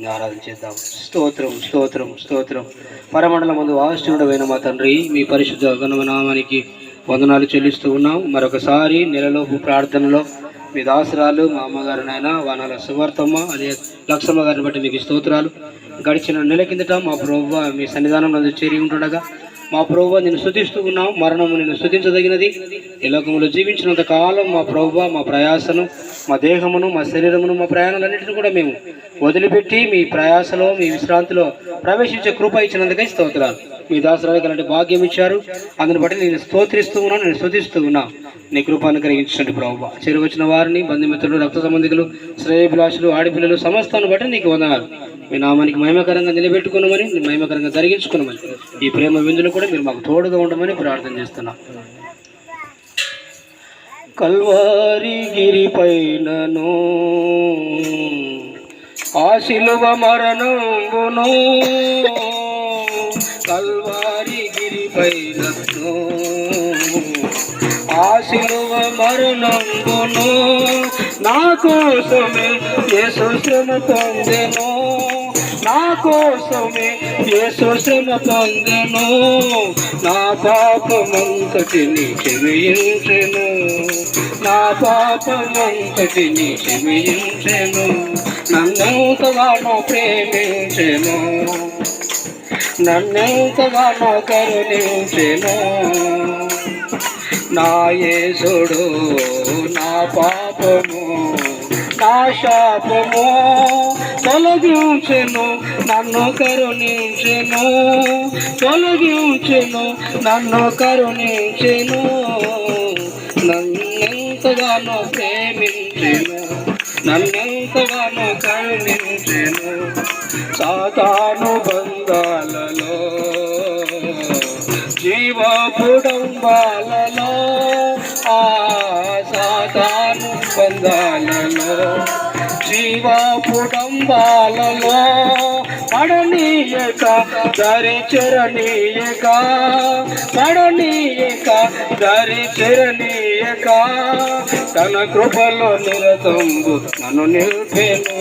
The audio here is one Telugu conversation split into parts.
ఆరాధన చేద్దాం. స్తోత్రం స్తోత్రం స్తోత్రం. పరమండల ముందు వాస్తుడమైన మా తండ్రి, మీ పరిశుద్ధ గణనామానికి వందనాలు చెల్లిస్తూ ఉన్నాం. మరొకసారి నెలలోపు ప్రార్థనలో మీ దాసరాలు మా అమ్మగారు నాయన వానాల సువార్తమ్మ అదే లక్ష్మమ్మ గారిని బట్టి మీకు స్తోత్రాలు. గడిచిన నెల కిందట మా ప్రభువు మీ సన్నిధానం నందు చేరి ఉంటుండగా మా ప్రభువు నిన్ను స్తుతిస్తూ ఉన్నాం. మరణము నిన్ను స్తుతించదగినది. ఈ లోకంలో జీవించినంత కాలం మా ప్రభువు మా ప్రయాసను, మా దేహమును, మా శరీరమును, మా ప్రయాణాలన్నింటినీ కూడా మేము వదిలిపెట్టి మీ ప్రయాసలో, మీ విశ్రాంతిలో ప్రవేశించే కృప ఇచ్చినందుకై స్తోత్రాలు. మీ దాసరాలకు అలాంటి భాగ్యం ఇచ్చారు. అందుని బట్టి నేను స్తోత్రిస్తూ ఉన్నాను, నేను స్తుతిస్తూ ఉన్నా. నీ కృపాను కలిగించండి ప్రభువా. చేరువచ్చిన వారిని, బంధుమిత్రులు, రక్త సంబంధికులు, శ్రేయభిలాషులు, ఆడపిల్లలు సమస్తాన్ని బట్టి నీకు వందనాలు. మీ నామానికి మహిమకరంగా నిలబెట్టుకున్నామని, మహిమకరంగా జరిగించుకున్నామని, ఈ ప్రేమ విందులు కూడా మీరు మాకు తోడుగా ఉండమని ప్రార్థన చేస్తున్నాం. కల్వారి గిరిపైనను ఆ శిలువ మరణంబును, కల్వారి గిరిపైనను ఆ శిలువ మరణంబును నా కోసమే యేసు శ్రమ పొందెను, నా కోసమే యేసు శ్రమ పొందెను, నా పాపమంతటిని క్షమించెను, నా పాపమంతటిని క్షమించెను, నన్నెంతగానో ప్రేమించెను, నన్నెంతగానో కరుణించెను. నా యేసుడు నా పాపము నా శాపము తొలగించెను, నన్ను కరుణించెను, తొలగించెను, నన్ను కరుణించెను, నన్నెంతగానో ప్రేమించెను, నన్నెంతగానో కరుణించెను. సాతాను బంధాలలో, జీవపుడంబాలలో, ఆ సాతాను బంధాలలో, జీవపుడంబాలలో పడనీయక దరి చెరనీయక, పడనీయక దరి చెరనీయక, తన కృపలో నిరతంబు నన్ను నిల్పెను,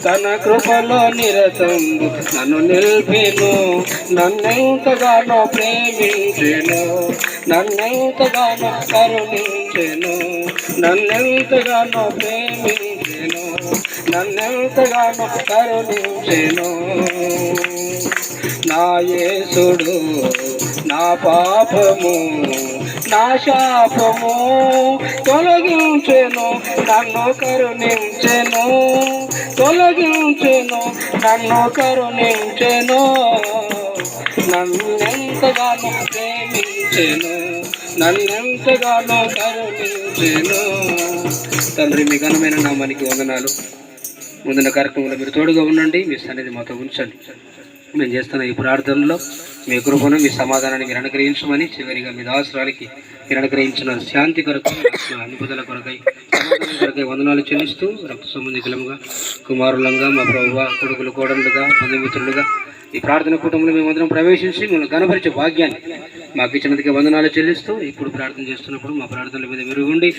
తన కృపలో నిరతంబు నన్ను నిల్పెను, నన్నెంతగానో ప్రేమించెను, నన్నెంతగానో కరుణించెను, నన్నెంతగానో ప్రేమించెను, నన్నెంతగానో కరుణించెను. నా యేసుడు నా పాపము నా శాపము తొలగించెను, నన్ను కరుణించెను, తొలగించెను, నన్ను కరుణించెను, నన్నెంతగానో ప్రేమించెను, నన్నెంతగానో కరుణించెను. తండ్రి, మీ ఘనమైన నామానికి వందనాలు. ముందున్న కార్యక్రమంలో మీరు తోడుగా ఉండండి, మీ సన్నిధి మాతో ఉంచండి. మేము చేస్తున్న ఈ ప్రార్థనలో మీ కృపను, మీ సమాధానాన్ని మీరు అనుగ్రహించమని, చివరిగా మీ దాసరాలకి మీరు అనుగ్రహించిన శాంతి కొరకు, నిపుదల కొరకై, సమాధానం కొరకై వందనాలు చెల్లిస్తూ, రక్త సంబంధికులముగా, కుమారులంగా, మా ప్రభువా, కొడుకులు, కోడళ్ళుగా, బంధుమిత్రులుగా ఈ ప్రార్థన కుటుంబంలో మేమందరం ప్రవేశించి మిమ్మల్ని కనపరిచే భాగ్యాన్ని మాకు ఇచ్చినందుకే వందనాలు చెల్లిస్తూ, ఇప్పుడు ప్రార్థన చేస్తున్నప్పుడు మా ప్రార్థనల మీద మీరు ఉండి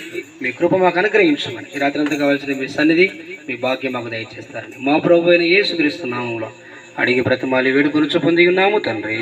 మీ కృప మాకు అనుగ్రహించమని, ఈ రాత్రి అంతా కావాల్సిన మీ సన్నిధి, మీ భాగ్యం మాకు దయచేస్తారని మా ప్రభు అయిన యేసుక్రీస్తు నామములో అడిగి ప్రతిమాలి వేడుకొనుచు పొంది ఉన్నాము తండ్రి.